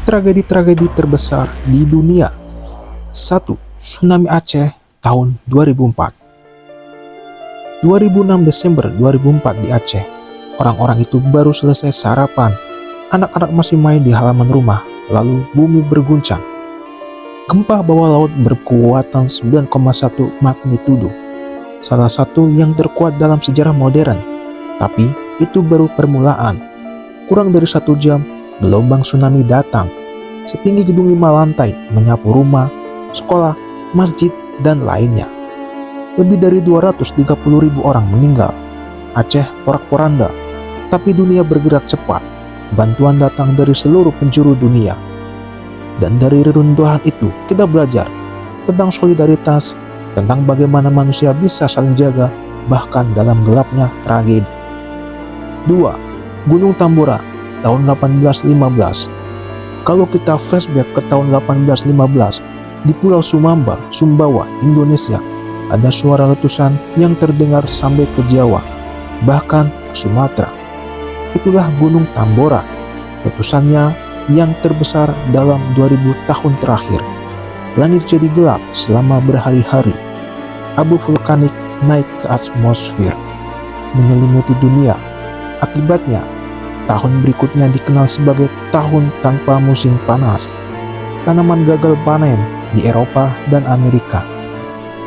Tragedi-tragedi terbesar di dunia. 1. Tsunami Aceh tahun 2004. 2006 Desember 2004 di Aceh. Orang-orang itu baru selesai sarapan. Anak-anak masih main di halaman rumah, lalu bumi berguncang. Gempa bawah laut berkekuatan 9,1 magnitudo. Salah satu yang terkuat dalam sejarah modern. Tapi itu baru permulaan. Kurang dari 1 jam, gelombang tsunami datang. Setinggi gedung 5 lantai menyapu rumah, sekolah, masjid, dan lainnya. Lebih dari 230.000 orang meninggal. Aceh porak-poranda, tapi dunia bergerak cepat. Bantuan datang dari seluruh penjuru dunia. Dan dari reruntuhan itu kita belajar tentang solidaritas, tentang bagaimana manusia bisa saling jaga bahkan dalam gelapnya tragedi. 2. Gunung Tambora tahun 1815. Kalau kita flashback ke tahun 1815, di Pulau Sumbawa, Indonesia, ada suara letusan yang terdengar sampai ke Jawa, bahkan ke Sumatera. Itulah Gunung Tambora, letusannya yang terbesar dalam 2000 tahun terakhir. Langit jadi gelap selama berhari-hari. Abu vulkanik naik ke atmosfer, menyelimuti dunia. Akibatnya, tahun berikutnya dikenal sebagai tahun tanpa musim panas. Tanaman gagal panen di Eropa dan Amerika.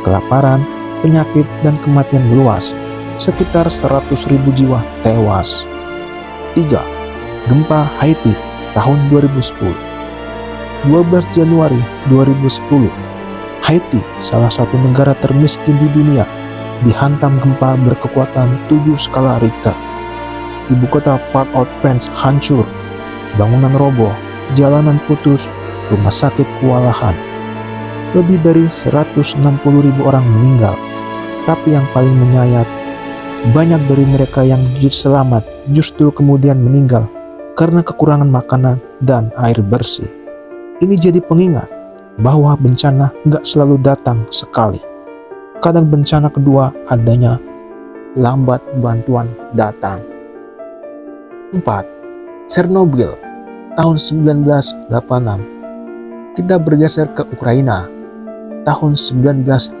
Kelaparan, penyakit, dan kematian meluas. Sekitar 100.000 jiwa tewas. 3. Gempa Haiti tahun 2010. 12 Januari 2010. Haiti, salah satu negara termiskin di dunia, dihantam gempa berkekuatan 7 skala Richter. Ibu kota Port-au-Prince hancur, bangunan roboh, jalanan putus, rumah sakit kewalahan. Lebih dari 160.000 orang meninggal. Tapi yang paling menyayat, banyak dari mereka yang selamat justru kemudian meninggal karena kekurangan makanan dan air bersih. Ini jadi pengingat bahwa bencana nggak selalu datang sekali. Kadang bencana kedua adanya lambat bantuan datang. 4. Chernobyl tahun 1986. Kita bergeser ke Ukraina tahun 1986.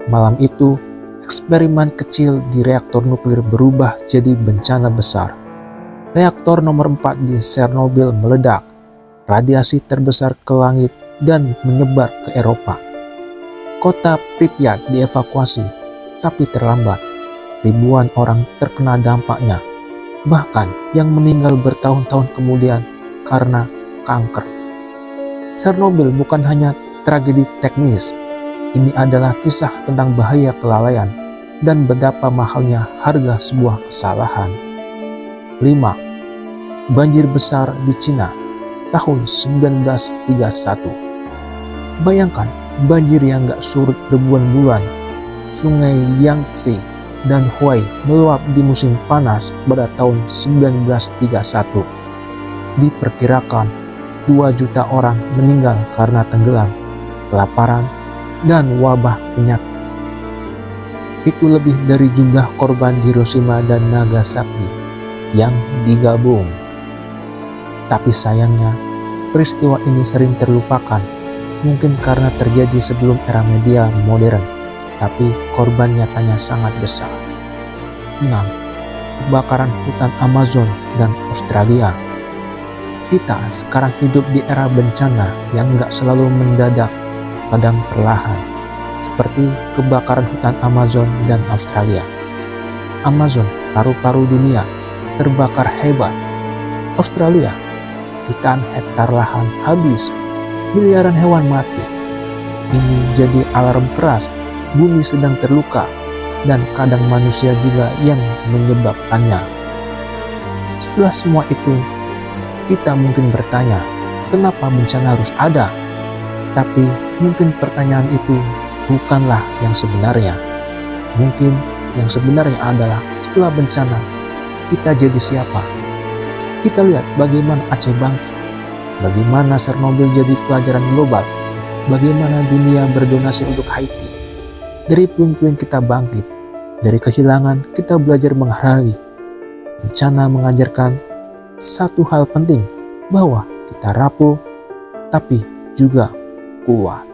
Malam itu, eksperimen kecil di reaktor nuklir berubah jadi bencana besar. Reaktor nomor 4 di Chernobyl meledak. Radiasi terbesar ke langit dan menyebar ke Eropa. Kota Pripyat dievakuasi, tapi terlambat. Ribuan orang terkena dampaknya. Bahkan yang meninggal bertahun-tahun kemudian karena kanker. Chernobyl bukan hanya tragedi teknis. Ini adalah kisah tentang bahaya kelalaian dan betapa mahalnya harga sebuah kesalahan. 5. Banjir besar di Cina tahun 1931. Bayangkan banjir yang gak surut ribuan bulan. Sungai Yangtze dan Huai meluap di musim panas pada tahun 1931. Diperkirakan 2 juta orang meninggal karena tenggelam, kelaparan, dan wabah penyakit. Itu lebih dari jumlah korban Hiroshima dan Nagasaki yang digabung. Tapi sayangnya, peristiwa ini sering terlupakan, mungkin karena terjadi sebelum era media modern. Tapi korban nyatanya sangat besar. 6. Kebakaran hutan Amazon dan Australia. Kita sekarang hidup di era bencana yang gak selalu mendadak, kadang perlahan. Seperti kebakaran hutan Amazon dan Australia. Amazon, paru-paru dunia, terbakar hebat. Australia, jutaan hektar lahan habis, miliaran hewan mati. Ini jadi alarm keras. Bumi sedang terluka, dan kadang manusia juga yang menyebabkannya. Setelah semua itu, kita mungkin bertanya, kenapa bencana harus ada? Tapi mungkin pertanyaan itu bukanlah yang sebenarnya. Mungkin yang sebenarnya adalah setelah bencana, kita jadi siapa? Kita lihat bagaimana Aceh bangkit, bagaimana Chernobyl jadi pelajaran global, bagaimana dunia berdonasi untuk Haiti. Dari puing-puing kita bangkit, dari kehilangan kita belajar menghargai. Bencana mengajarkan satu hal penting, bahwa kita tak rapuh, tapi juga kuat.